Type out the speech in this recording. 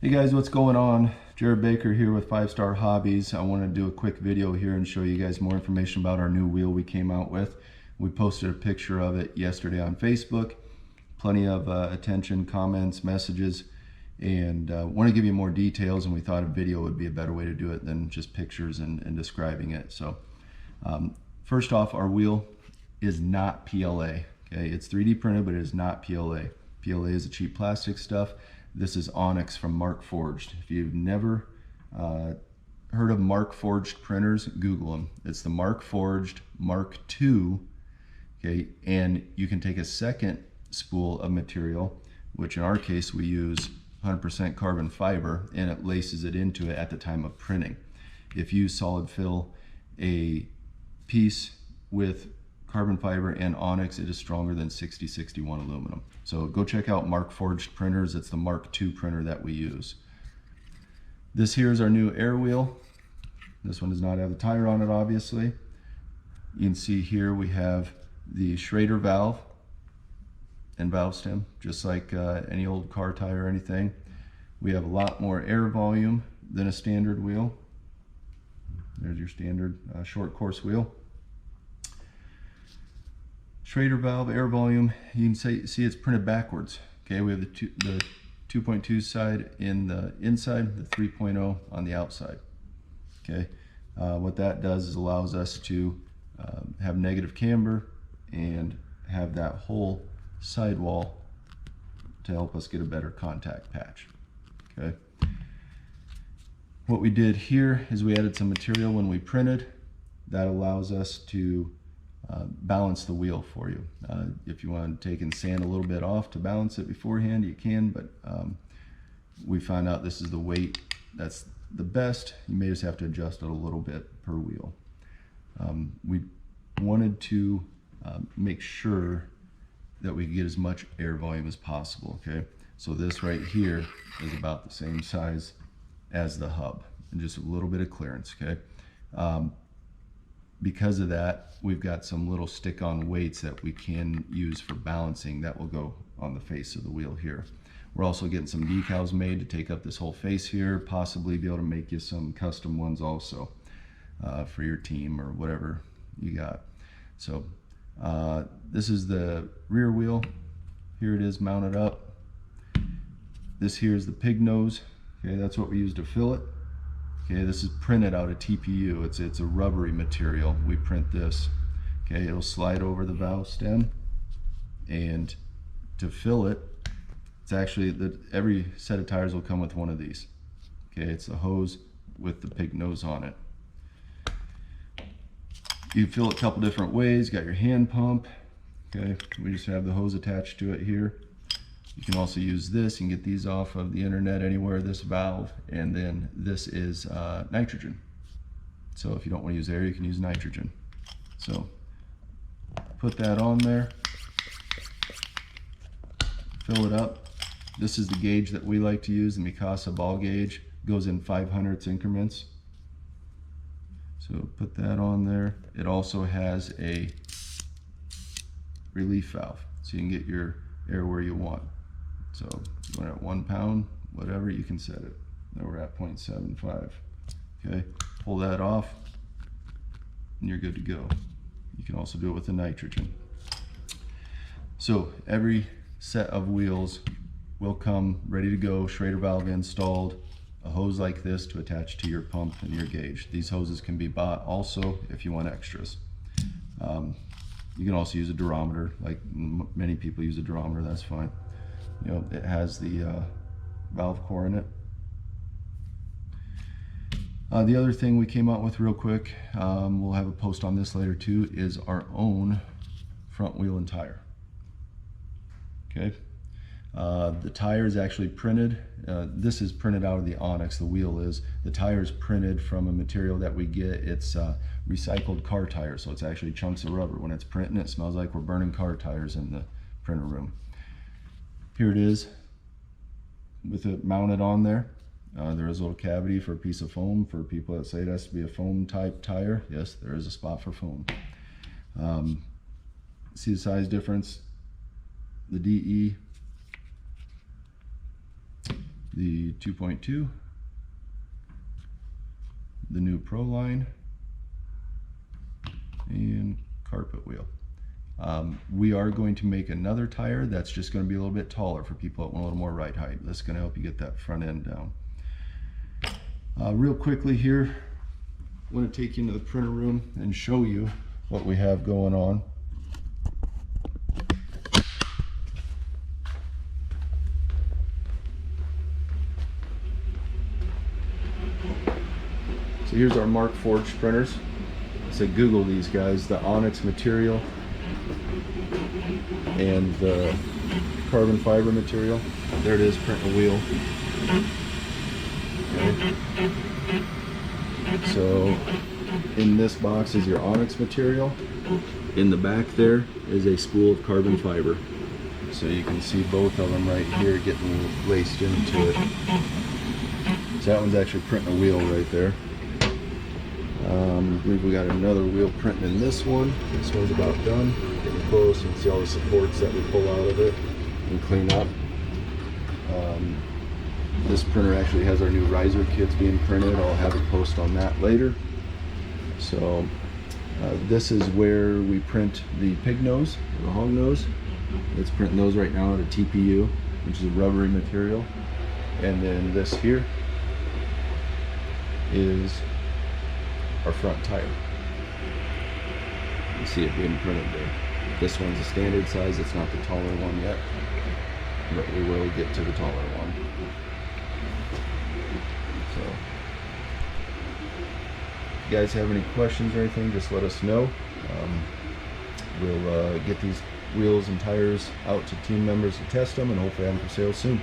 Hey guys, what's going on? Jared Baker here with 5 Star Hobbies. I wanted to do a quick video here and show you guys more information about our new wheel we came out with. We posted a picture of it yesterday on Facebook. Plenty of attention, comments, messages, and want to give you more details, and we thought a video would be a better way to do it than just pictures and describing it. So first off, our wheel is not PLA. Okay, it's 3D printed, but it is not PLA. PLA is a cheap plastic stuff. This is Onyx from Mark Forged. If you've never heard of Mark Forged printers, Google them. It's the Mark Forged Mark II, okay, and you can take a second spool of material, which in our case we use 100% carbon fiber, and it laces it into it at the time of printing. If you solid fill a piece with carbon fiber and Onyx, it is stronger than 6061 aluminum. So go check out Mark Forged printers. It's the Mark II printer that we use. This here is our new air wheel. This one does not have a tire on it, obviously. You can see here we have the Schrader valve and valve stem, just like any old car tire or anything. We have a lot more air volume than a standard wheel. There's your standard short course wheel. Schrader valve, air volume, you can see it's printed backwards. Okay, we have the 2.2 side in the inside, the 3.0 on the outside. Okay, what that does is allows us to have negative camber and have that whole sidewall to help us get a better contact patch. Okay, what we did here is we added some material when we printed that allows us to balance the wheel for you. If you want to take and sand a little bit off to balance it beforehand, you can, but we found out this is the weight that's the best. You may just have to adjust it a little bit per wheel. We wanted to make sure that we get as much air volume as possible. Okay, so this right here is about the same size as the hub and just a little bit of clearance. Okay, because of that, we've got some little stick-on weights that we can use for balancing that will go on the face of the wheel here. We're also getting some decals made to take up this whole face here, possibly be able to make you some custom ones also for your team or whatever you got. So this is the rear wheel. Here it is mounted up. This here is the pig nose. Okay, that's what we use to fill it. Okay, this is printed out of TPU. It's a rubbery material. We print this. Okay, it'll slide over the valve stem, and to fill it, it's actually every set of tires will come with one of these. Okay, it's the hose with the pig nose on it. You fill it a couple different ways. You got your hand pump. Okay, we just have the hose attached to it here. You can also use this. You can get these off of the internet anywhere, this valve, and then this is nitrogen. So if you don't want to use air, you can use nitrogen. So put that on there, fill it up. This is the gauge that we like to use, the Mikasa ball gauge. Goes in 5/100 increments. So put that on there. It also has a relief valve, so you can get your air where you want. So when at 1 pound, whatever, you can set it. Now we're at 0.75. Okay, pull that off and you're good to go. You can also do it with the nitrogen. So every set of wheels will come ready to go, Schrader valve installed, a hose like this to attach to your pump and your gauge. These hoses can be bought also if you want extras. You can also use a durometer, like many people use a durometer, that's fine. You know, it has the valve core in it. The other thing we came out with real quick, we'll have a post on this later too, is our own front wheel and tire. Okay, the tire is actually printed. This is printed out of the Onyx, the wheel is. The tire is printed from a material that we get. It's recycled car tire, so it's actually chunks of rubber. When it's printing, it smells like we're burning car tires in the printer room. Here it is with it mounted on there. There is a little cavity for a piece of foam for people that say it has to be a foam type tire. Yes, there is a spot for foam. See the size difference? The DE the 2.2, the new Pro line, and carpet wheel. We are going to make another tire that's just going to be a little bit taller for people that want a little more ride height. That's going to help you get that front end down. Real quickly here, I want to take you into the printer room and show you what we have going on. So here's our Mark Forged printers. So Google these guys, the onyx material and the carbon fiber material. There it is, printing a wheel. Okay. So in this box is your onyx material. In the back there is a spool of carbon fiber. So you can see both of them right here getting laced into it. So that one's actually printing a wheel right there. I believe we got another wheel printing in this one. This one's about done. Getting close, you can see all the supports that we pull out of it and clean up. This printer actually has our new riser kits being printed. I'll have a post on that later. So this is where we print the pig nose, the hog nose. It's printing those right now at a TPU, which is a rubbery material. And then this here is our front tire. You see it being printed there. This one's a standard size. It's not the taller one yet, but we will get to the taller one. So if you guys have any questions or anything, just let us know. We'll get these wheels and tires out to team members to test them and hopefully have them for sale soon.